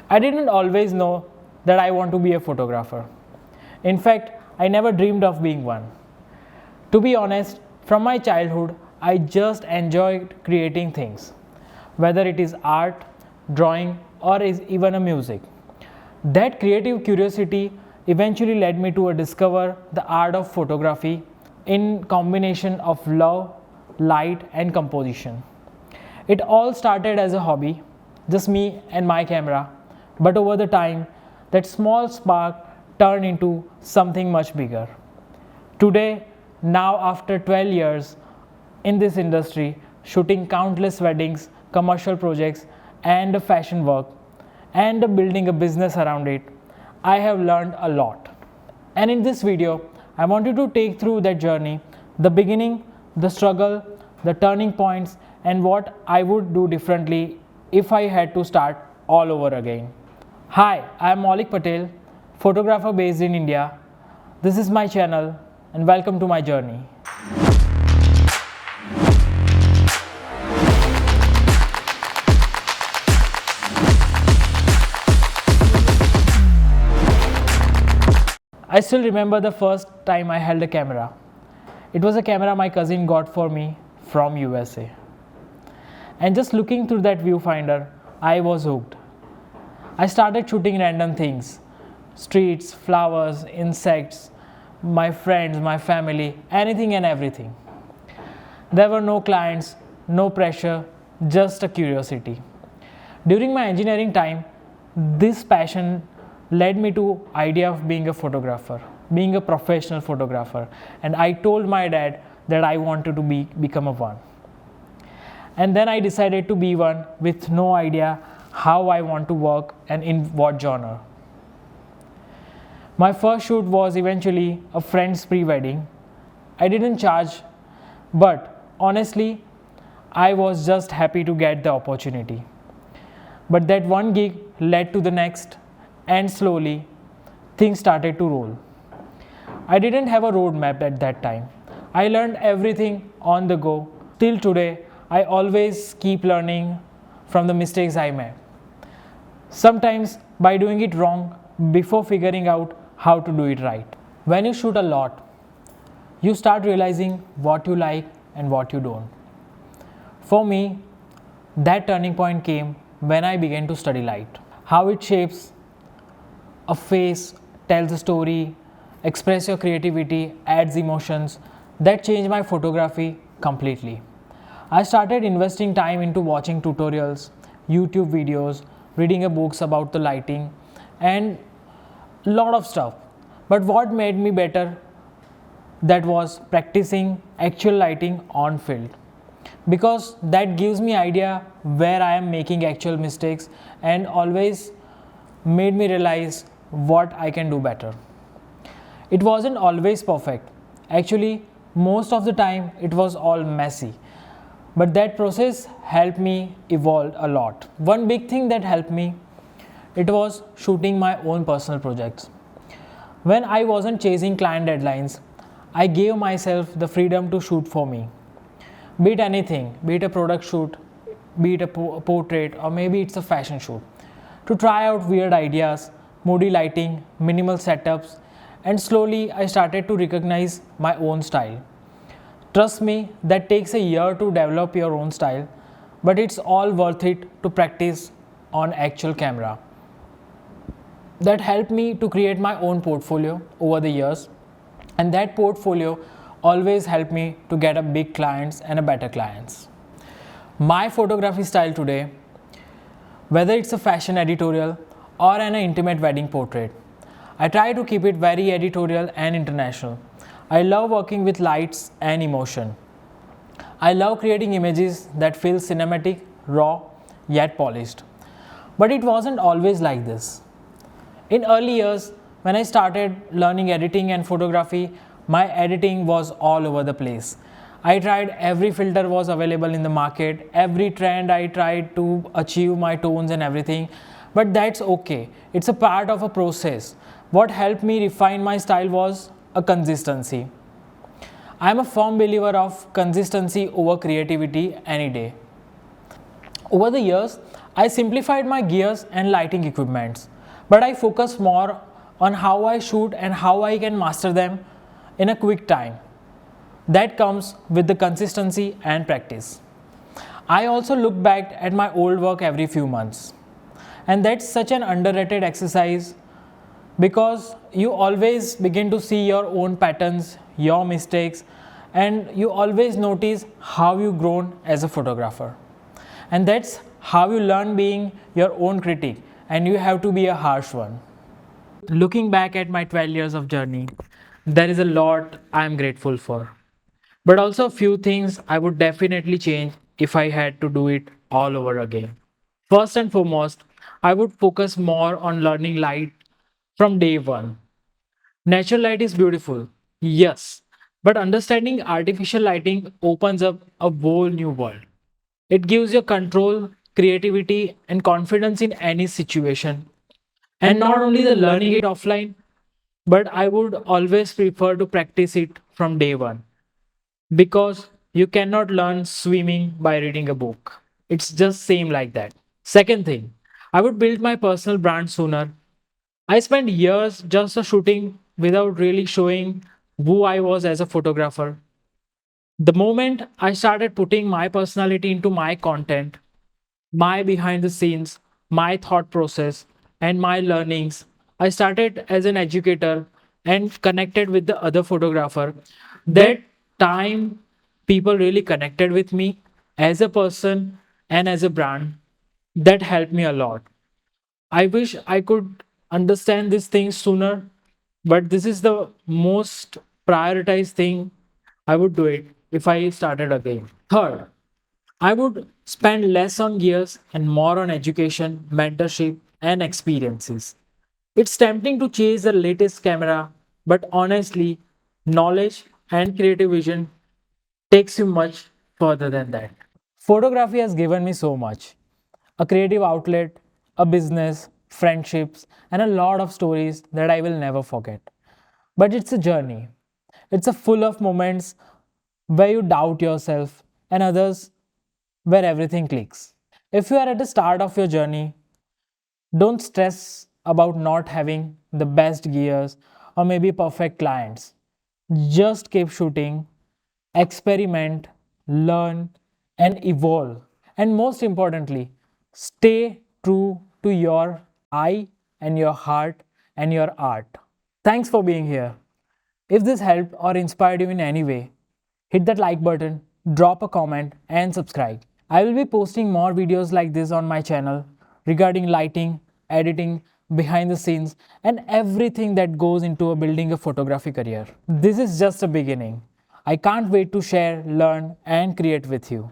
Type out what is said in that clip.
I didn't always know that I want to be a photographer. In fact, I never dreamed of being one. To be honest, from my childhood, I just enjoyed creating things, whether it is art, drawing, or is even a music. That creative curiosity eventually led me to discover the art of photography in combination of love, light, and composition. It all started as a hobby, just me and my camera, but over the time, that small spark turned into something much bigger. Today, now after 12 years in this industry, shooting countless weddings, commercial projects, and fashion work, and building a business around it, I have learned a lot. And in this video, I wanted to take through that journey, the beginning, the struggle, the turning points, and what I would do differently if I had to start all over again. Hi, I am Maulik Patel, photographer based in India. This is my channel and welcome to my journey. I still remember the first time I held a camera. It was a camera my cousin got for me from USA. And just looking through that viewfinder, I was hooked. I started shooting random things, streets, flowers, insects, my friends, my family, anything and everything. There were no clients, no pressure, just a curiosity. During my engineering time, this passion led me to idea of being a photographer, being a professional photographer, and I told my dad that I wanted to become a one. And then I decided to be one with no idea how I want to work and in what genre. My first shoot was eventually a friend's pre-wedding. I didn't charge, but honestly, I was just happy to get the opportunity. But that one gig led to the next, and slowly things started to roll. I didn't have a roadmap at that time. I learned everything on the go. Till today, I always keep learning from the mistakes I made. Sometimes by doing it wrong before figuring out how to do it right. When you shoot a lot, you start realizing what you like and what you don't. For me, that turning point came when I began to study light. How it shapes a face, tells a story, express your creativity, adds emotions. That changed my photography completely. I started investing time into watching tutorials, YouTube videos, reading books about the lighting, and a lot of stuff. But what made me better, that was practicing actual lighting on field, because that gives me idea where I am making actual mistakes and always made me realize what I can do better. It wasn't always perfect. Actually, most of the time it was all messy. But that process helped me evolve a lot. One big thing that helped me, it was shooting my own personal projects. When I wasn't chasing client deadlines, I gave myself the freedom to shoot for me. Be it anything, be it a product shoot, be it a portrait, or maybe it's a fashion shoot. To try out weird ideas, moody lighting, minimal setups, and slowly I started to recognize my own style. Trust me, that takes a year to develop your own style, but it's all worth it to practice on actual camera. That helped me to create my own portfolio over the years, and that portfolio always helped me to get a big clients and a better clients. My photography style today, whether it's a fashion editorial or an intimate wedding portrait, I try to keep it very editorial and international. I love working with lights and emotion. I love creating images that feel cinematic, raw, yet polished. But it wasn't always like this. In early years, when I started learning editing and photography, my editing was all over the place. I tried every filter was available in the market, every trend I tried to achieve my tones and everything, but that's okay. It's a part of a process. What helped me refine my style was a consistency. I am a firm believer of consistency over creativity any day. Over the years, I simplified my gears and lighting equipments, but I focus more on how I shoot and how I can master them in a quick time. That comes with the consistency and practice. I also look back at my old work every few months. And that's such an underrated exercise because you always begin to see your own patterns, your mistakes, and you always notice how you've grown as a photographer. And that's how you learn being your own critic, and you have to be a harsh one. Looking back at my 12 years of journey, there is a lot I am grateful for, but also a few things I would definitely change if I had to do it all over again. First and foremost, I would focus more on learning light from day one. Natural light is beautiful, yes, but understanding artificial lighting opens up a whole new world. It gives you control, creativity, and confidence in any situation. And not only the learning it offline, but I would always prefer to practice it from day one because you cannot learn swimming by reading a book. It's just same like that. Second thing, I would build my personal brand sooner. I spent years just shooting without really showing who I was as a photographer. The moment I started putting my personality into my content, my behind the scenes, my thought process, and my learnings, I started as an educator and connected with the other photographer. That time, people really connected with me as a person and as a brand. That helped me a lot. I wish I could understand these things sooner, but this is the most prioritized thing. I would do it if I started again. Third, I would spend less on gears and more on education, mentorship, and experiences. It's tempting to chase the latest camera, but honestly, knowledge and creative vision takes you much further than that. Photography has given me so much: a creative outlet, a business, friendships, and a lot of stories that I will never forget. But it's a journey. It's a full of moments where you doubt yourself and others where everything clicks. If you are at the start of your journey, don't stress about not having the best gears or maybe perfect clients. Just keep shooting, experiment, learn, and evolve. And most importantly, stay true to your eye and your heart and your art. Thanks for being here. If this helped or inspired you in any way, hit that like button, drop a comment, and subscribe. I will be posting more videos like this on my channel regarding lighting, editing, behind the scenes, and everything that goes into building a photography career. This is just a beginning. I can't wait to share, learn, and create with you.